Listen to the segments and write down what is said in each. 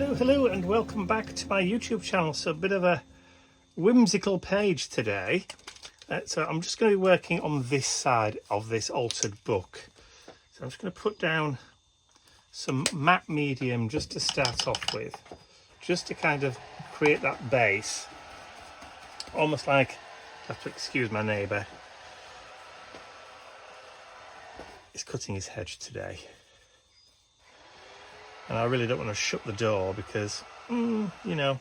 Hello and welcome back to my YouTube channel. So a bit of a whimsical page today. So I'm just going to be working on this side of this altered book. So I'm just going to put down some matte medium just to start off with, just to kind of create that base, almost like, I have to excuse my neighbour, he's cutting his hedge today. And I really don't want to shut the door because, you know,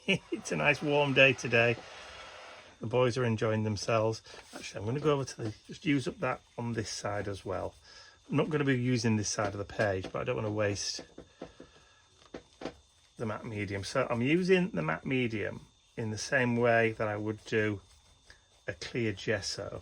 it's a nice warm day today. The boys are enjoying themselves. Actually, I'm going to go over to just use up that on this side as well. I'm not going to be using this side of the page, but I don't want to waste the matte medium. So I'm using the matte medium in the same way that I would do a clear gesso.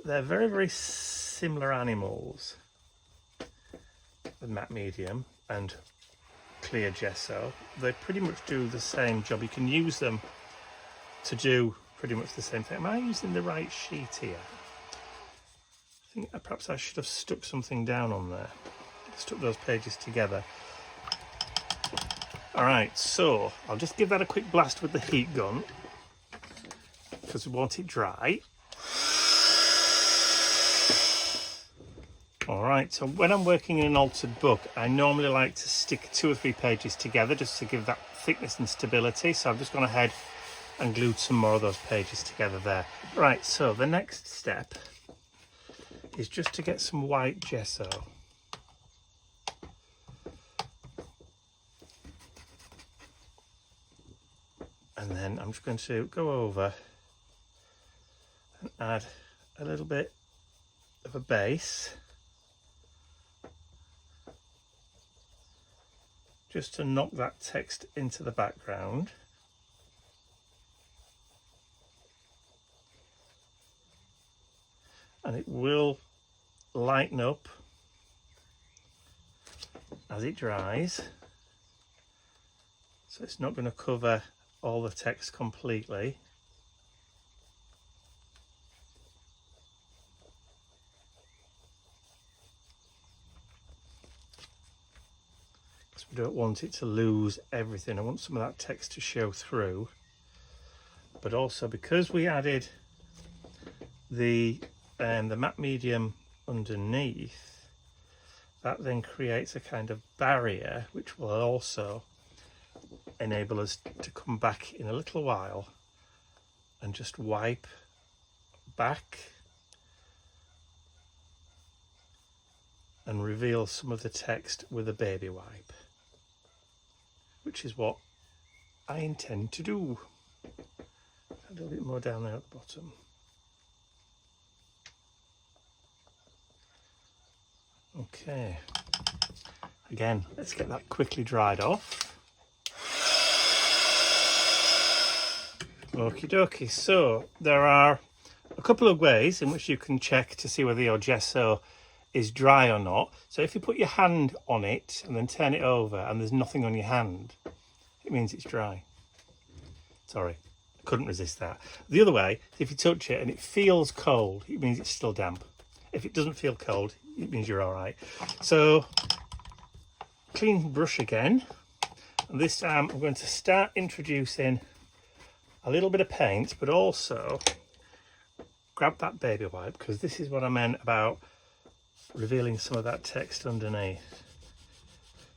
They're very, very similar animals. The matte medium and clear gesso, they pretty much do the same job. You can use them to do pretty much the same thing. Am I using the right sheet here? I think perhaps I should have stuck something down on there, stuck those pages together. All right, so I'll just give that a quick blast with the heat gun because we want it dry. Alright, so when I'm working in an altered book, I normally like to stick 2 or 3 pages together just to give that thickness and stability. So I've just gone ahead and glued some more of those pages together there. Right, so the next step is just to get some white gesso. And then I'm just going to go over and add a little bit of a base, just to knock that text into the background. And it will lighten up as it dries. So it's not going to cover all the text completely. We don't want it to lose everything. I want some of that text to show through, but also because we added the matte medium underneath, that then creates a kind of barrier which will also enable us to come back in a little while and just wipe back and reveal some of the text with a baby wipe, which is what I intend to do. A little bit more down there at the bottom. Okay, again, let's get that quickly dried off. Okie dokie, so there are a couple of ways in which you can check to see whether your gesso is dry or not. So if you put your hand on it and then turn it over and there's nothing on your hand, it means it's dry. Sorry, I couldn't resist that. The other way, if you touch it and it feels cold, it means it's still damp. If it doesn't feel cold, it means you're all right. So clean brush again, and this time I'm going to start introducing a little bit of paint, but also grab that baby wipe, because this is what I meant about revealing some of that text underneath.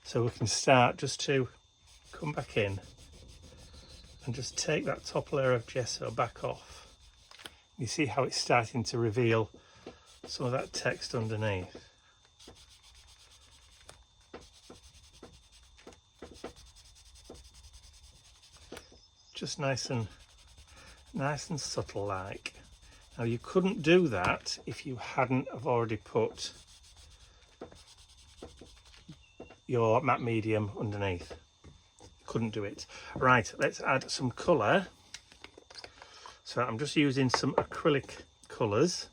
So we can start just to come back in and just take that top layer of gesso back off. You see how it's starting to reveal some of that text underneath. Just nice and subtle like. Now you couldn't do that if you hadn't have already put your matte medium underneath. Couldn't do it. Right, let's add some colour. So I'm just using some acrylic colours,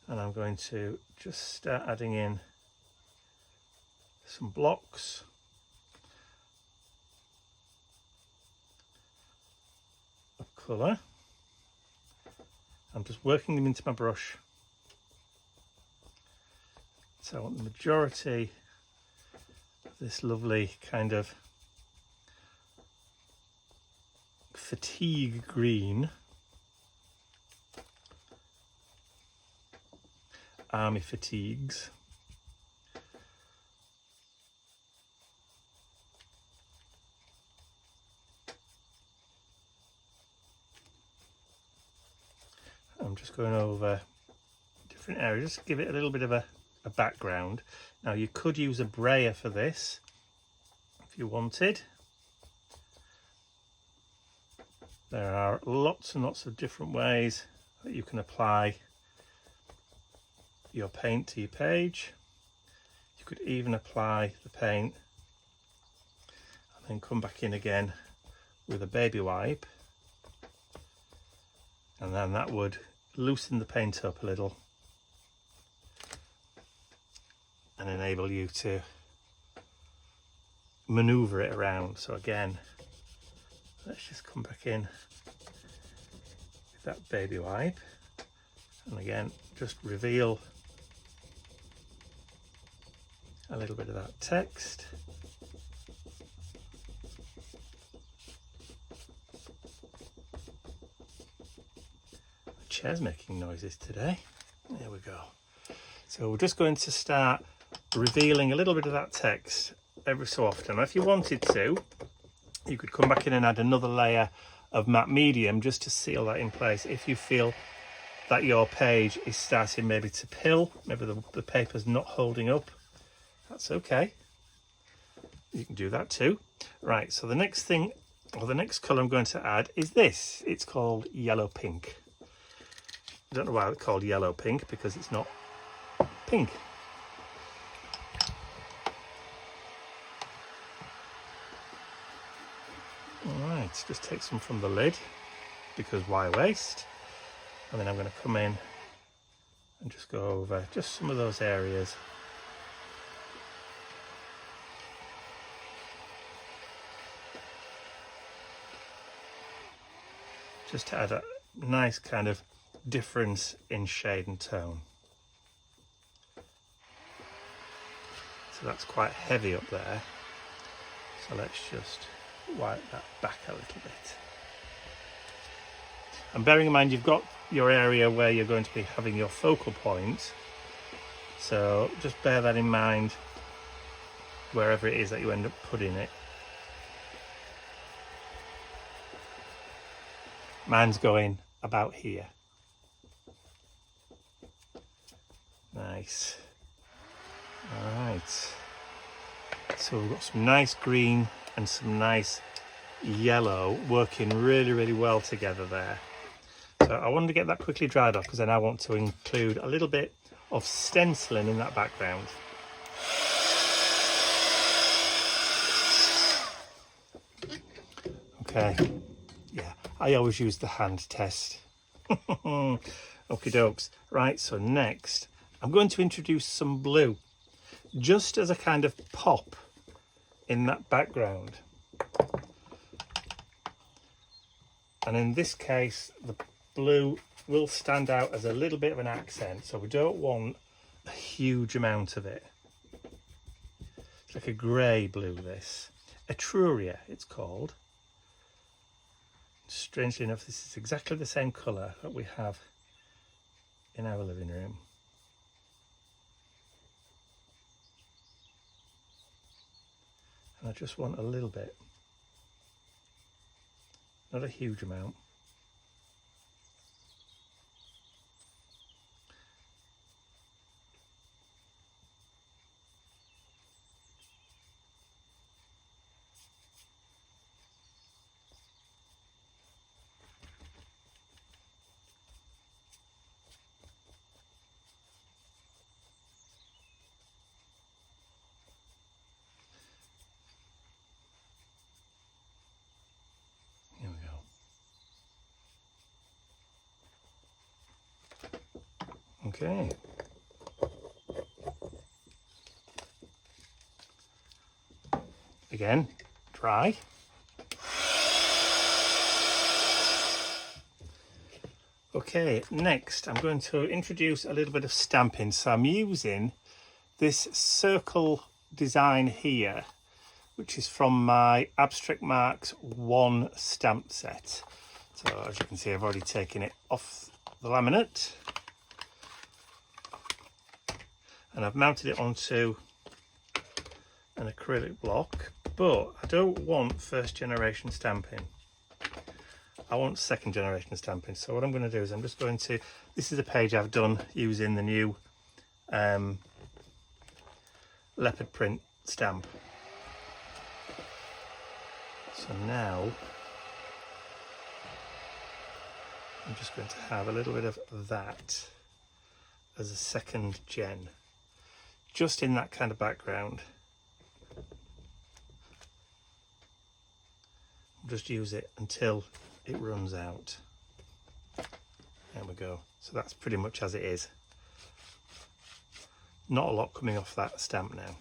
and I'm going to just start adding in some blocks of colour. I'm just working them into my brush. So I want the majority of this lovely kind of fatigue green, army fatigues. I'm just going over different areas, just to give it a little bit of a background. Now you could use a brayer for this if you wanted. There are lots and lots of different ways that you can apply your paint to your page. You could even apply the paint and then come back in again with a baby wipe, and then that would loosen the paint up a little and enable you to maneuver it around. So again, let's just come back in with that baby wipe, and again just reveal a little bit of that text. The chair's making noises today. There we go. So we're just going to start revealing a little bit of that text every so often. If you wanted to, you could come back in and add another layer of matte medium just to seal that in place. If you feel that your page is starting maybe to pill, maybe the paper's not holding up, that's okay. You can do that too. Right, so the next thing, or the next colour I'm going to add is this. It's called yellow pink. I don't know why it's called yellow pink, because it's not pink. Alright, just take some from the lid, because why waste? And then I'm going to come in and just go over just some of those areas. Just to add a nice kind of difference in shade and tone. So that's quite heavy up there. So let's just wipe that back a little bit. And bearing in mind you've got your area where you're going to be having your focal point. So just bear that in mind wherever it is that you end up putting it. Mine's going about here. Nice. All right. So we've got some nice green and some nice yellow working really, really well together there. So I wanted to get that quickly dried off because then I want to include a little bit of stenciling in that background. Okay. Yeah, I always use the hand test. Okie dokes. Right, so next I'm going to introduce some blue, just as a kind of pop in that background. And in this case, the blue will stand out as a little bit of an accent, so we don't want a huge amount of it. It's like a grey blue, this. Etruria, it's called. Strangely enough, this is exactly the same colour that we have in our living room. And I just want a little bit, not a huge amount. Okay. Again, dry. Okay, next I'm going to introduce a little bit of stamping. So I'm using this circle design here, which is from my Abstract Marks 1 stamp set. So as you can see, I've already taken it off the laminate and I've mounted it onto an acrylic block, but I don't want first generation stamping. I want second generation stamping. So what I'm going to do is I'm just going to, this is a page I've done using the new leopard print stamp. So now I'm just going to have a little bit of that as a second gen, just in that kind of background. Just use it until it runs out. There we go. So that's pretty much as it is. Not a lot coming off that stamp now.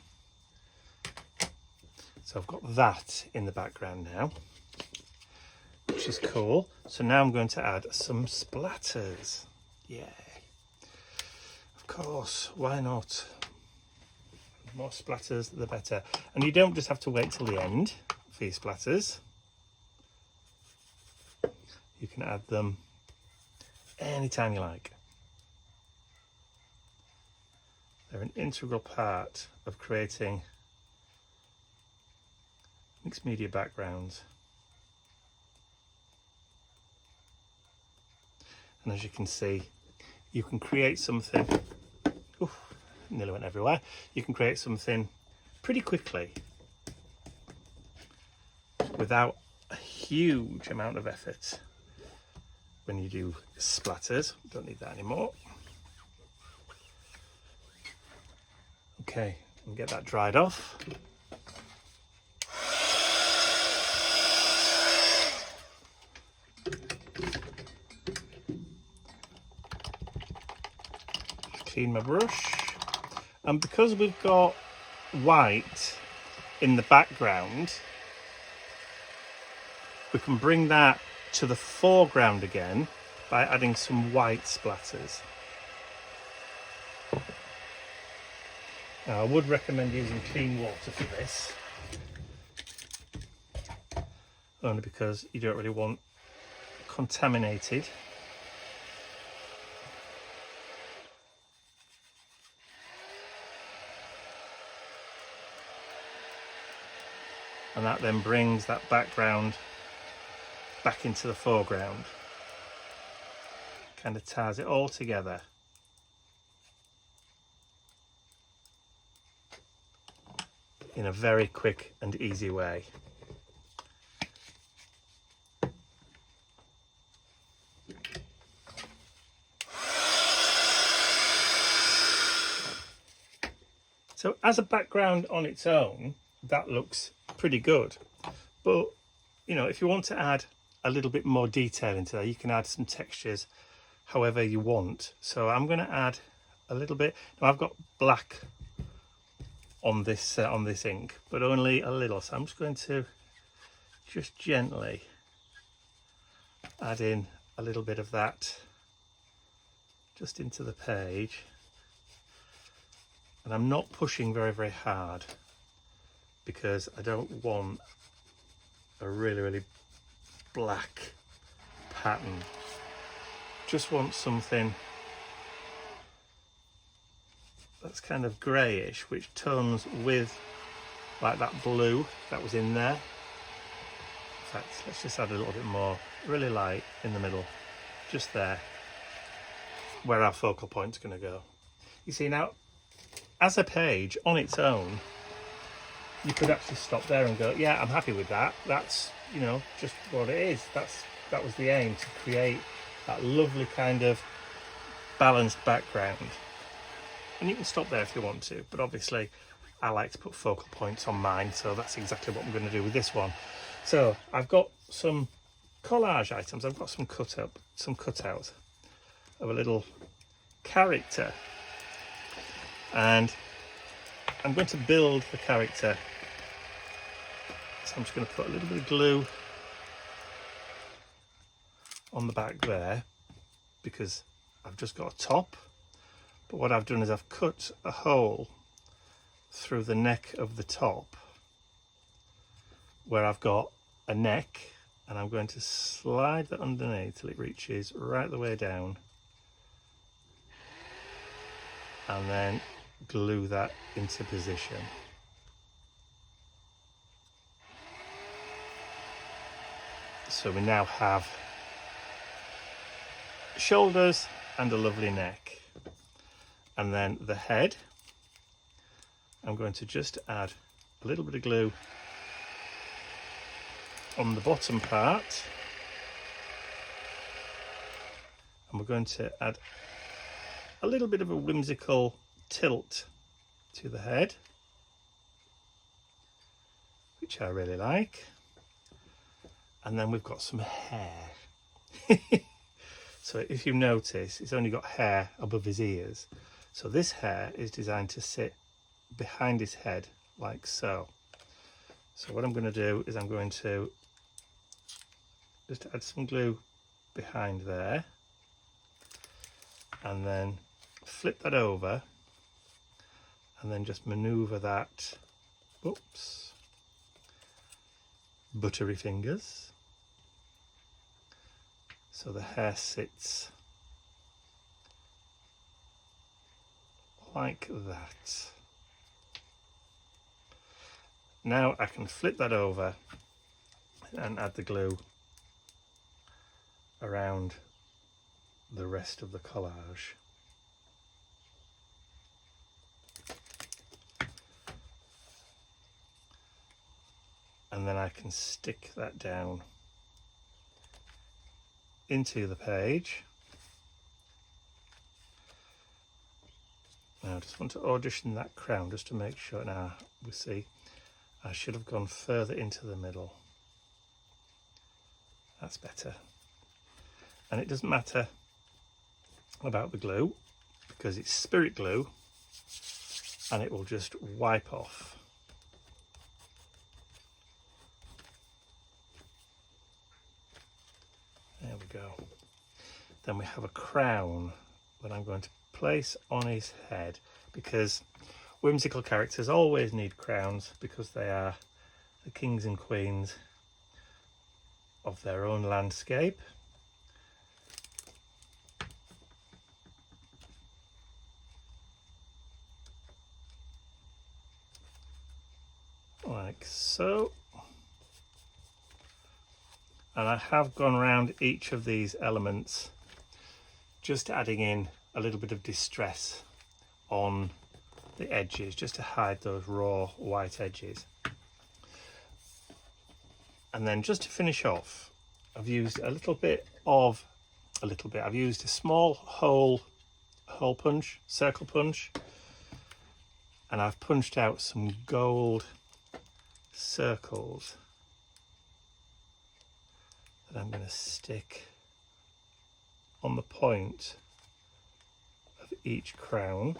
So I've got that in the background now, which is cool. So now I'm going to add some splatters. Yeah, of course, why not? The more splatters, the better. And you don't just have to wait till the end for your splatters. You can add them anytime you like. They're an integral part of creating mixed media backgrounds. And as you can see, you can create something, oof, nearly went everywhere. You can create something pretty quickly without a huge amount of effort when you do splatters. Don't need that anymore. Okay, and get that dried off. Clean my brush, and because we've got white in the background, we can bring that to the foreground again by adding some white splatters. Now I would recommend using clean water for this, only because you don't really want contaminated. And that then brings that background back into the foreground. Kind of ties it all together. In a very quick and easy way. So as a background on its own, that looks pretty good, but you know, if you want to add a little bit more detail into that, you can add some textures however you want. So I'm going to add a little bit. Now I've got black on this ink, but only a little, so I'm just going to just gently add in a little bit of that just into the page, and I'm not pushing very hard because I don't want a really black pattern. Just want something that's kind of greyish, which tones with like that blue that was in there. In fact, let's just add a little bit more, really light in the middle, just there, where our focal point's going to go. You see, now as a page on its own, you could actually stop there and go, yeah, I'm happy with that. That's, you know, just what it is. That was the aim, to create that lovely kind of balanced background. And you can stop there if you want to, but obviously I like to put focal points on mine, so that's exactly what I'm going to do with this one. So I've got some collage items. I've got some cutouts of a little character, and I'm going to build the character. So I'm just going to put a little bit of glue on the back there because I've just got a top. But what I've done is I've cut a hole through the neck of the top where I've got a neck, and I'm going to slide that underneath till it reaches right the way down, and then glue that into position. So we now have shoulders and a lovely neck. And then the head, I'm going to just add a little bit of glue on the bottom part, and we're going to add a little bit of a whimsical tilt to the head, which I really like. And then we've got some hair. So if you notice, it's only got hair above his ears. So this hair is designed to sit behind his head like so. So what I'm going to do is I'm going to just add some glue behind there, and then flip that over, and then just maneuver that, oops, buttery fingers, so the hair sits like that. Now I can flip that over and add the glue around the rest of the collage. And then I can stick that down into the page. Now I just want to audition that crown just to make sure. Now we see I should have gone further into the middle. That's better. And it doesn't matter about the glue because it's spirit glue and it will just wipe off. There we go. Then we have a crown that I'm going to place on his head, because whimsical characters always need crowns because they are the kings and queens of their own landscape. Like so. And I have gone around each of these elements, just adding in a little bit of distress on the edges, just to hide those raw white edges. And then just to finish off, I've used I've used a small hole punch, circle punch, and I've punched out some gold circles that I'm going to stick on the point of each crown.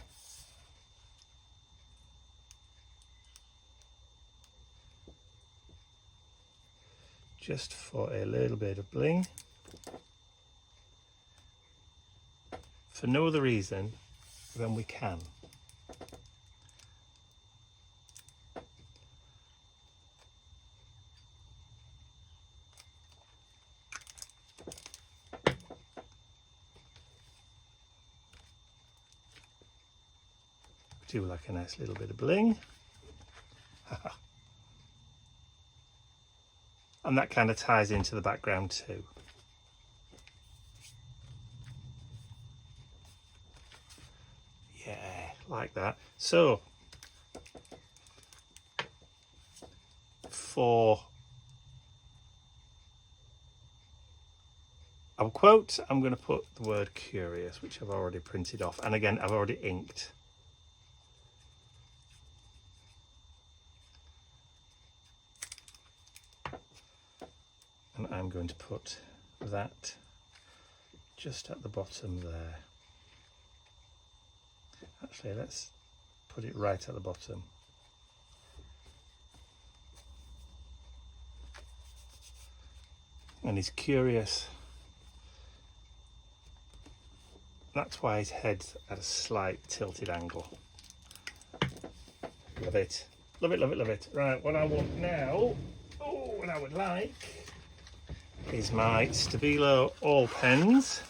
Just for a little bit of bling. For no other reason than we can. Do like a nice little bit of bling. And that kind of ties into the background too. Yeah, like that. So for our quote, I'm going to put the word curious, which I've already printed off, and again I've already inked. And I'm going to put that just at the bottom there. Actually, let's put it right at the bottom. And he's curious. That's why his head's at a slight tilted angle. Love it. Love it, love it, love it. Right, what I want now, what I would like is my Stabilo all pens.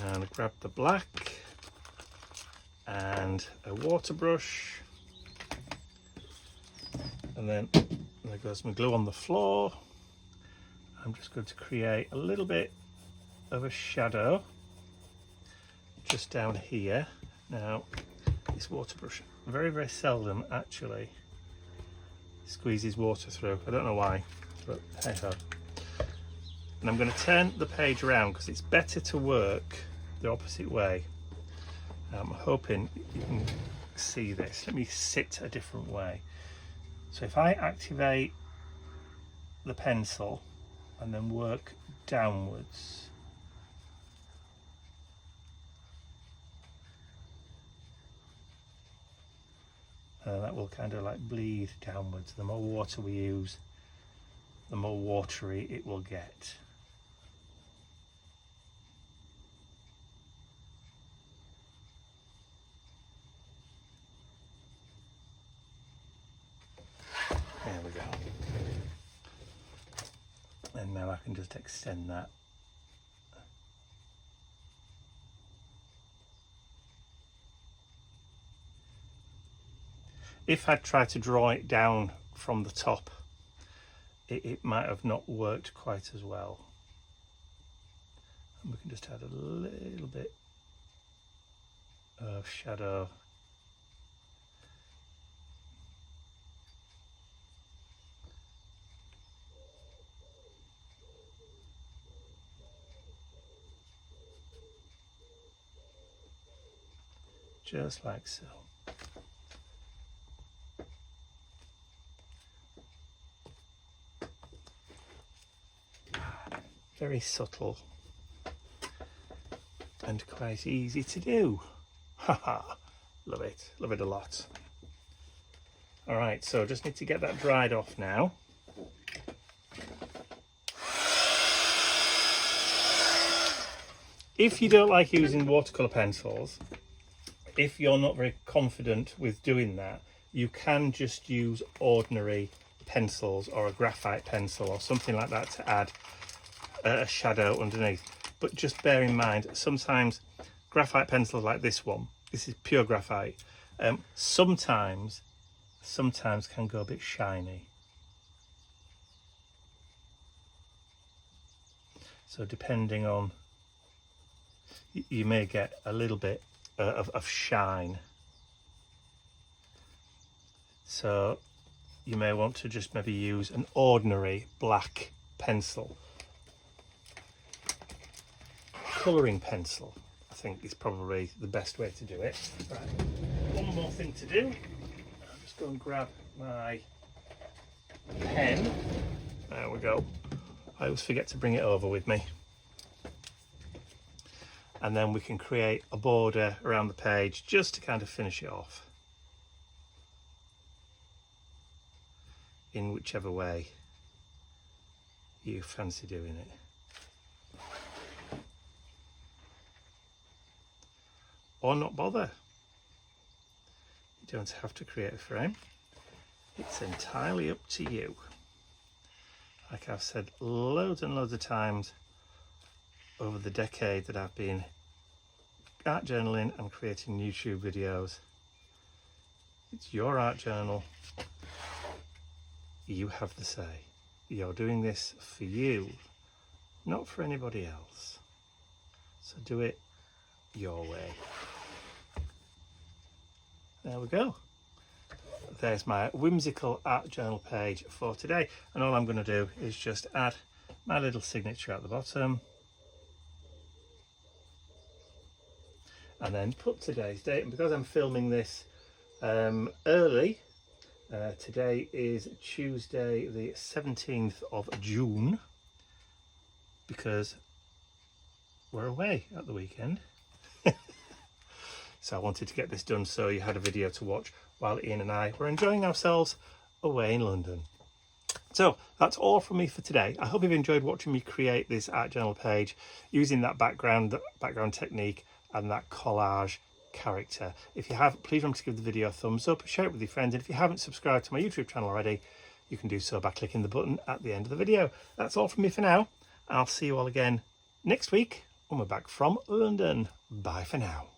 And grab the black and a water brush. And then there goes my glue on the floor. I'm just going to create a little bit of a shadow just down here. Now, this water brush very, very seldom actually squeezes water through. I don't know why, but hey ho. And I'm going to turn the page around because it's better to work the opposite way. I'm hoping you can see this. Let me sit a different way. So if I activate the pencil and then work downwards, that will kind of like bleed downwards. The more water we use, the more watery it will get. There we go. And now I can just extend that. If I'd tried to draw it down from the top, it might have not worked quite as well. And we can just add a little bit of shadow. Just like so. Very subtle and quite easy to do. Haha, love it a lot. All right, so just need to get that dried off now. If you don't like using watercolor pencils, if you're not very confident with doing that, you can just use ordinary pencils or a graphite pencil or something like that to add a shadow underneath. But just bear in mind, sometimes graphite pencils like this one, this is pure graphite, sometimes can go a bit shiny. So depending on, you may get a little bit of shine. So you may want to just maybe use an ordinary black pencil. Colouring pencil, I think, is probably the best way to do it. Right, one more thing to do. I'll just go and grab my pen. There we go. I always forget to bring it over with me. And then we can create a border around the page just to kind of finish it off in whichever way you fancy doing it. Or not bother. You don't have to create a frame. It's entirely up to you. Like I've said loads and loads of times over the decade that I've been art journaling and creating YouTube videos, it's your art journal. You have the say. You're doing this for you, not for anybody else. So do it your way. There we go. There's my whimsical art journal page for today, and all I'm going to do is just add my little signature at the bottom and then put today's date. And because I'm filming this early, today is Tuesday the 17th of June, because we're away at the weekend. So I wanted to get this done so you had a video to watch while Ian and I were enjoying ourselves away in London. So that's all from me for today. I hope you've enjoyed watching me create this art journal page using that background technique and that collage character. If you have, please remember to give the video a thumbs up, share it with your friends, and if you haven't subscribed to my YouTube channel already, you can do so by clicking the button at the end of the video. That's all from me for now. I'll see you all again next week when we're back from London. Bye for now.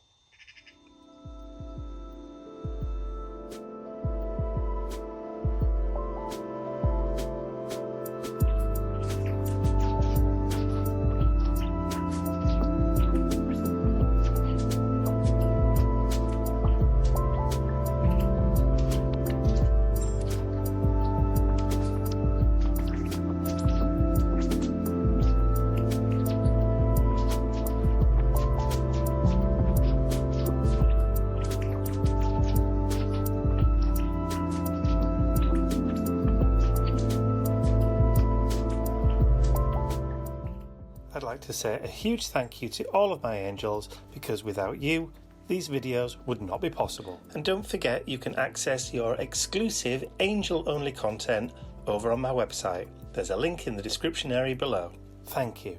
I'd like to say a huge thank you to all of my angels, because without you, these videos would not be possible. And don't forget, you can access your exclusive angel-only content over on my website. There's a link in the description area below. Thank you.